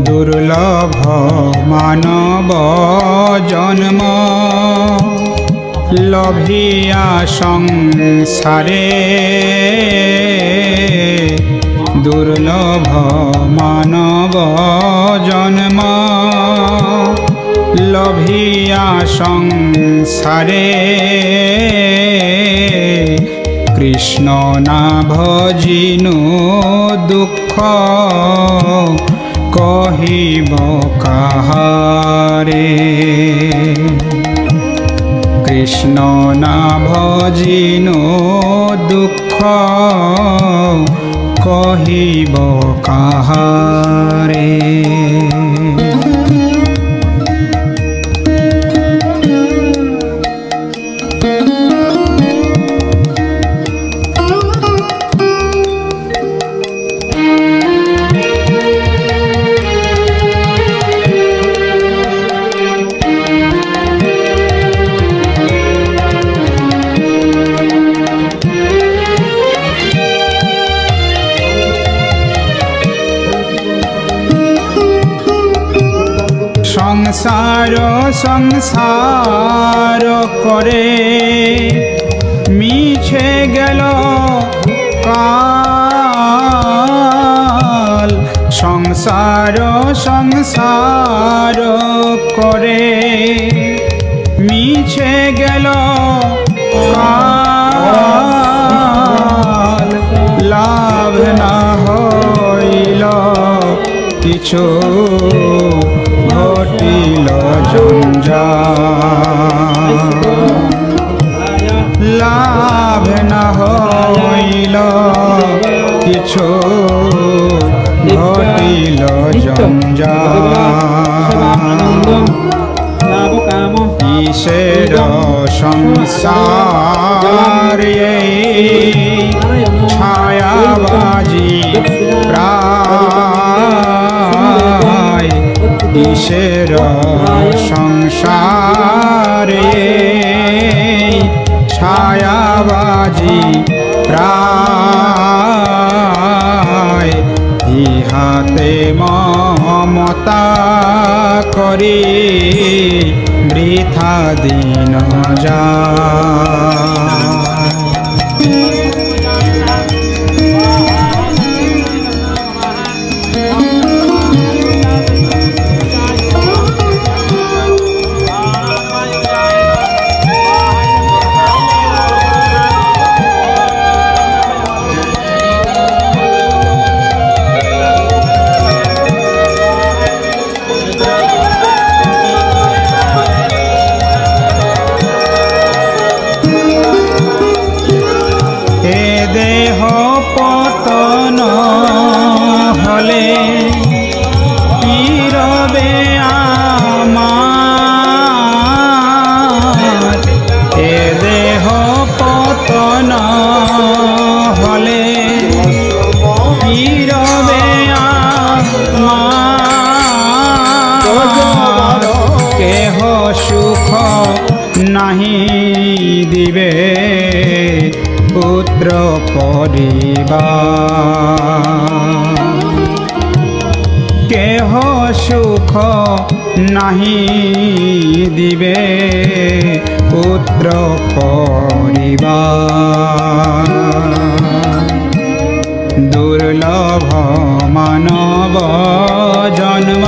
दुर्लभ मानव जन्म लभिया संसारे दुर्लभ मानव जन्म लभिया संसारे कृष्ण ना भजिनु दुख कहिब काहारे कृष्ण ना भजिनु दुख कहिब काहारे संसार संसार करे मिछे गेल काल संसार संसार करे मिछे गेल काल लाभ ना हईल किछु घटिल जंजाल लाभ न हईल किछु घटिल जंजाल ईशेर संसार छायाबाजी प्राय ईशेर संसारे छायाबाजी प्राय इहाते ममता करी वृथा दिन যায় देह पतन हले पीरबे आमार ए देह पतन हले पीरबे आमार केह सुख नहीं दिबे पुत्र परिवार केह सुख नहीं दिबे पुत्र परिवार दुर्लभ मानव जन्म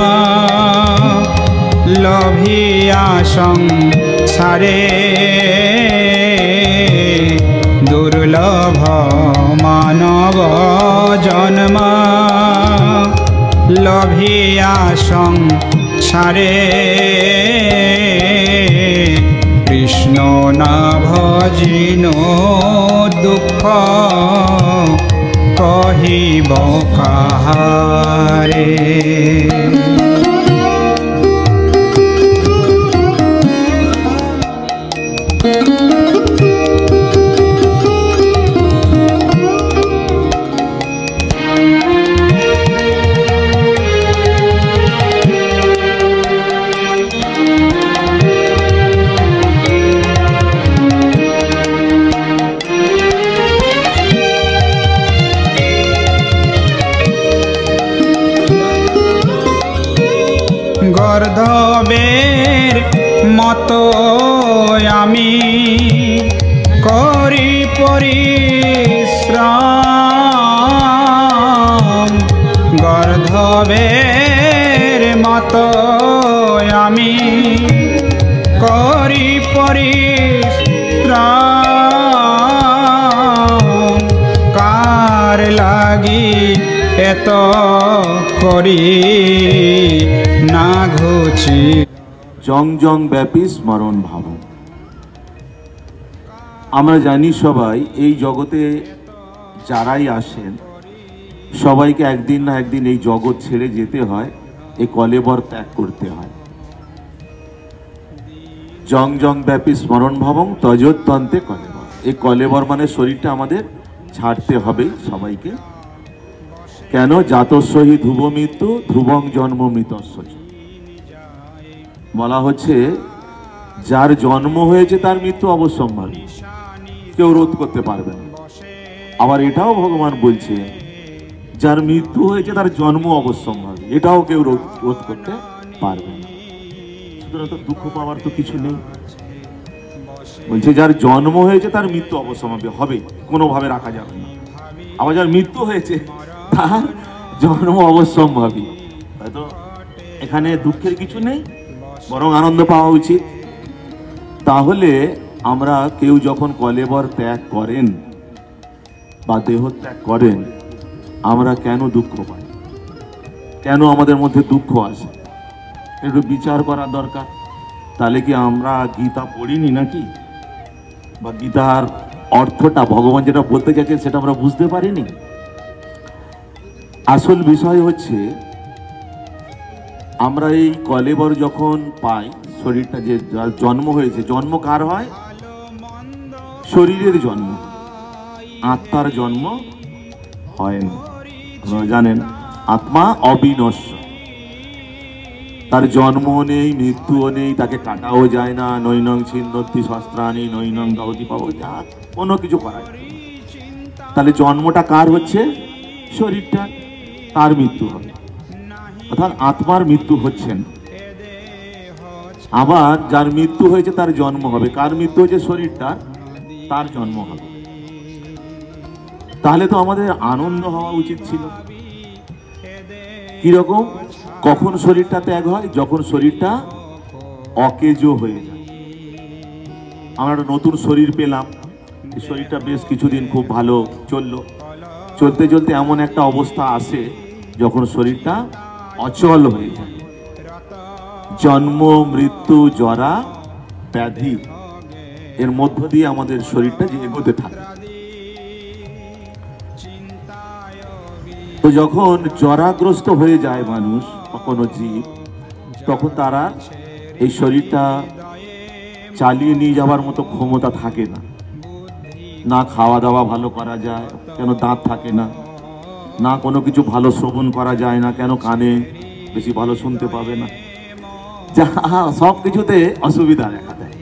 लभिया संसारे दुर्लभ मानव जन्म लभिया संसारे कृष्ण ना भजिनु दुख कहिब काहारे গর্ধবের মতো আমি করি পরিশ্রম, গর্ধবের মতো আমি করি পরিশ্রম, কার লাগি এত করি না ঘুচি। জং জং ব্যাপী স্মরণ ভাব। আমরা জানি সবাই এই জগতে যারাই আসেন সবাইকে একদিন না একদিন এই জগৎ ছেড়ে যেতে হয়, এই কলেবর ত্যাগ করতে হয়। জং জং ব্যাপী স্মরণ ভাবং তজোত্তন্তে কলেবর। এই কলেবর মানে শরীরটা আমাদের ছাড়তে হবে সবাইকে। কেন? জাতস্যহি ধ্রুব মৃত্যু ধ্রুবং জন্ম মৃতস্য। বলা হচ্ছে যার জন্ম হয়েছে তার মৃত্যু অবশ্যম্ভাবী, কেউ রোধ করতে পারবে না। আবার এটাও ভগবান বলছে যার মৃত্যু হয়েছে তার জন্ম অবশ্যম্ভাবী, এটাও কেউ রোধ করতে পারবে না। সুতরাং তো দুঃখ পাওয়ার তো কিছু নেই। বলছে যার জন্ম হয়েছে তার মৃত্যু অবশ্যম্ভাবী হবে, কোনোভাবে রাখা যাবে না। আবার যার মৃত্যু হয়েছে তার জন্ম অবশ্যম্ভাবী, হয়তো এখানে দুঃখের কিছু নেই, বরং আনন্দ পাওয়া উচিত। তাহলে আমরা কেউ যখন কলেবর ত্যাগ করেন বা দেহ ত্যাগ করেন, আমরা কেন দুঃখ পাই, কেন আমাদের মধ্যে দুঃখ আসে, একটু বিচার করা দরকার। তাহলে কি আমরা গীতা পড়িনি নাকি, বা গীতার অর্থটা ভগবান যেটা বলতে চাইছেন সেটা আমরা বুঝতে পারিনি? আসল বিষয় হচ্ছে আমরা এই কলেবর যখন পাই, শরীরটা যে জন্ম হয়েছে, জন্ম কার হয়? শরীরের জন্ম, আত্মার জন্ম হয় না। আপনারা জানেন আত্মা অবিনশ্বর, তার জন্মও নেই, মৃত্যুও নেই, তাকে কাটাও যায় না। নৈনং ছিন্নতি শস্ত্রাণি নৈনং দহতি পাবো, যা কোনো কিছু করা যায় না। তাহলে জন্মটা কার হচ্ছে? শরীরটা, তার মৃত্যু হবে, অর্থাৎ আত্মার মৃত্যু হচ্ছে না। আবার যার মৃত্যু হয়েছে তার জন্ম হবে। কার মৃত্যু হয়েছে? শরীরটা, তার জন্ম হবে। তাহলে তো আমাদের আনন্দ হওয়া উচিত ছিল। কিরকম? কখন শরীরটা ত্যাগ হয়? যখন শরীরটা অকেজো হয়ে যায়। আমরা একটা নতুন শরীর পেলাম, এই শরীরটা বেশ কিছুদিন খুব ভালো চললো, চলতে চলতে এমন একটা অবস্থা আসে যখন শরীরটা অচল হয়ে যায়। জন্ম মৃত্যু জরা ব্যাধি, এর মধ্য দিয়ে আমাদের শরীরটা যে এগোতে থাকে। তো যখন জরাগ্রস্ত হয়ে যায় মানুষ বা কোনো জীব, তখন তারা এই শরীরটা চালিয়ে নিয়ে যাওয়ার মতো ক্ষমতা থাকে না। না খাওয়া দাওয়া ভালো করা যায়, কেন দাঁত থাকে না, না কোনো কিছু ভালো শ্রবণ করা যায় না, কেন কানে বেশি ভালো শুনতে পাবে না, যা সব কিছুতে অসুবিধা দেখা দেয়।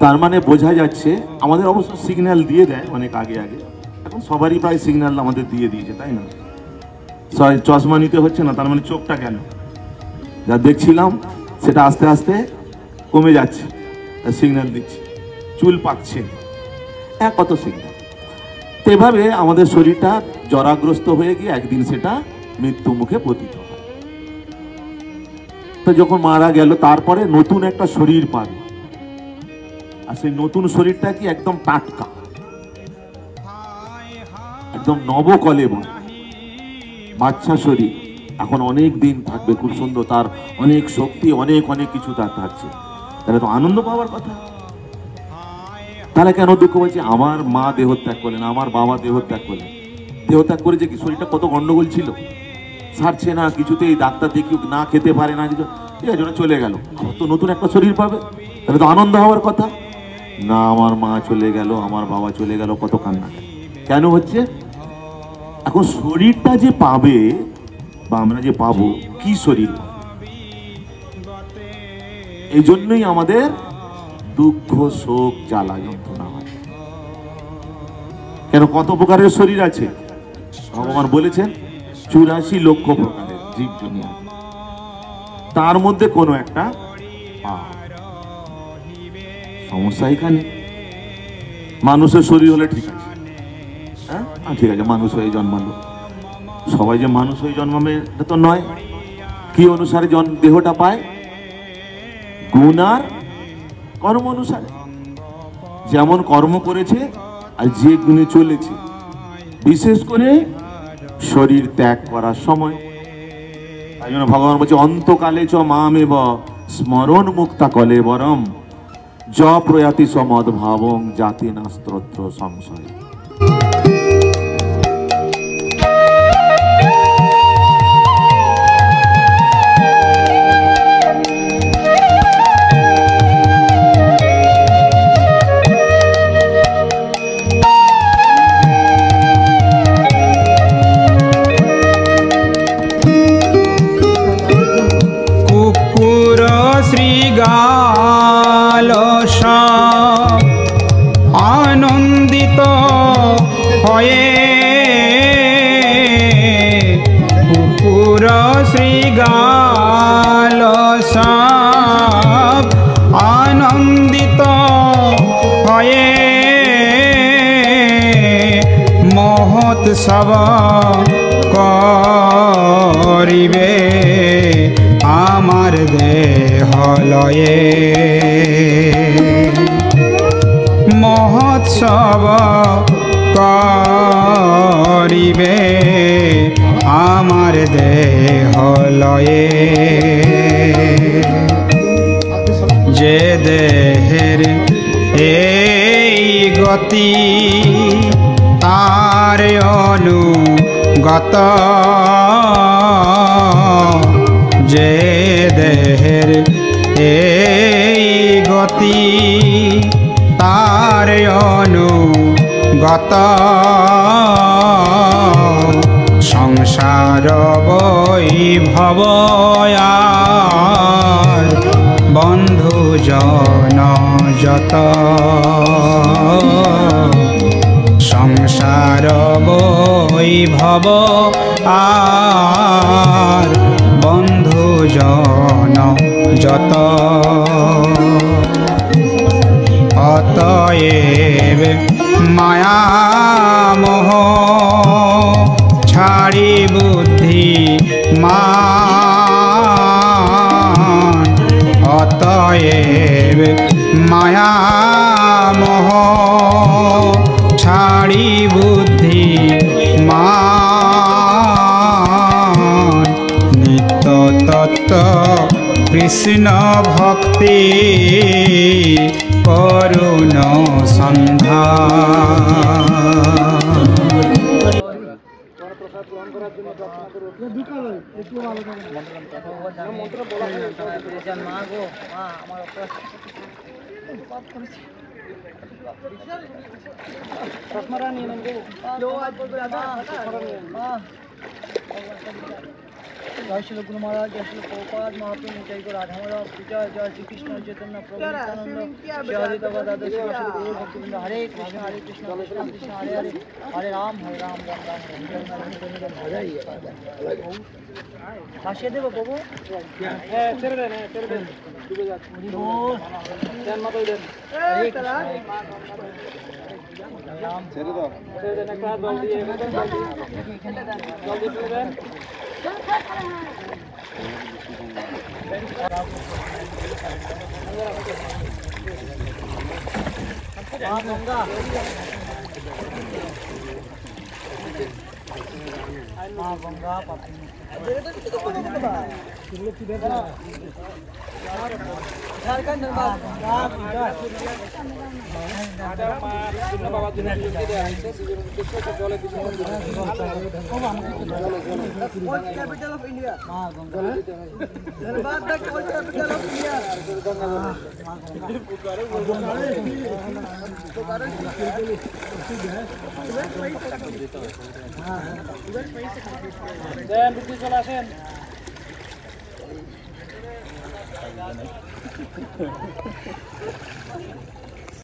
তার মানে বোঝা যাচ্ছে, আমাদের অবশ্য সিগন্যাল দিয়ে দেয় অনেক আগে আগে, এখন সবারই প্রায় সিগন্যাল আমাদের দিয়ে দিয়েছে, তাই না? চশমা নিতে হচ্ছে না, তার মানে চোখটা গেল, যা দেখছিলাম সেটা আস্তে আস্তে কমে যাচ্ছে, সিগন্যাল দিচ্ছে। চুল পাকছে, কত সিগন্যাল। তো এভাবে আমাদের শরীরটা জরাগ্রস্ত হয়ে গিয়ে একদিন সেটা মৃত্যু মুখে পতিত হয়। তো যখন মারা গেল, তারপরে নতুন একটা শরীর পাবে, আর সেই নতুন শরীরটা কি একদম টাটকা, একদম নবকলেবর, বাচ্চা শরীর, এখন অনেক দিন থাকবে, খুব সুন্দর, তার অনেক শক্তি, অনেক অনেক কিছু তার থাকছে। তাহলে তো আনন্দ পাওয়ার কথা। তাহলে কেন দুঃখ বলছে? আমার মা দেহত্যাগ করলেন, আমার বাবা দেহত্যাগ করলেন। দেহত্যাগ করেছে কি? শরীরটা কত গন্ডগোল ছিল, সারছে না কিছুতেই, ডাক্তার দেখি না খেতে পারে না কিছু, ঠিক আছে, চলে গেল। আবার তো নতুন একটা শরীর পাবে, তাহলে তো আনন্দ হওয়ার কথা। না আমার মা চলে গেল, আমার বাবা চলে গেল, কত কান্না কেন হচ্ছে? এখন শরীরটা যে পাবে বা আমরা যে পাবো, কি শরীর, এই জন্যই আমাদের দুঃখ, শোক, জ্বালা, যন্ত্রণা হয়। কেন? কত প্রকারের শরীর আছে ভগবান বলেছেন, 84 লক্ষ প্রকারের জীব দুনিয়া, তার মধ্যে কোনো একটা সমস্যা এখানে। মানুষের শরীর হলে ঠিক আছে, হ্যাঁ ঠিক আছে, মানুষ হয়ে জন্মালো। সবাই যে মানুষ হয়ে জন্মাবে এটা তো নয়। কি অনুসারে দেহটা পায়? গুণ আর কর্ম অনুসারে। যেমন কর্ম করেছে আর যে গুণে চলেছে, বিশেষ করে শরীর ত্যাগ করার সময়। তাই জন্য ভগবান বলছে, অন্তকালে চ মামেব স্মরণ মুক্তা কলে বরম য প্রয়াতি সমদ ভাবং জাতি নাস্ত্রত্র সংশয়। আনন্দিত হয়ে কুকুর শ্রীগাল সব আনন্দিত হয়ে মহোৎসব করিবে আমার দেহ লয়ে। মহোৎসব করিবে আমার দেহ লয়ে। যে দেহের এই গতি তার অনুগত, যে দেহের এই গতি তার অনুগত, সংসার বৈভব আর বন্ধু জন যত, সংসার বৈভব আর বন্ধু জন যত। অতএব মায়া মোহ ছাড়ি বুদ্ধি মান, অতএব মায়া মোহ ছাড়ি বুদ্ধি মান, নিত্য তত্ত্ব কৃষ্ণ ভক্তি করুণ সন্ধান। जय श्री गुरु महाराज, जय श्री प्रभुपाद महाप्रभु, जय गुरु राधा माधव, जय जय श्री कृष्ण चैतन्य प्रभु नित्यानंद, श्री हरिद्र दादा श्री गुरु भक्तवृंद, हरे कृष्ण कृष्ण कृष्ण हरे हरे, हरे राम राम राम हरे हरे। भाषे देव प्रभु ছেড়ে দেন ডুবে যাচ্ছে। দেন মাথা দেন, হরে কৃষ্ণ রাম ছেড়ে দাও, ছেড়ে দেন, একটা জল দিয়ে জল দিয়ে ছেড়ে দেন। गंगा মা গঙ্গা পাপি ঝাড়খণ্ড ধন্যবাদ ক্যাপিটাল অফ ইন্ডিয়া মা গঙ্গা ধন্যবাদ দ্য ক্যাপিটাল অফ ইন্ডিয়া চলে আসেন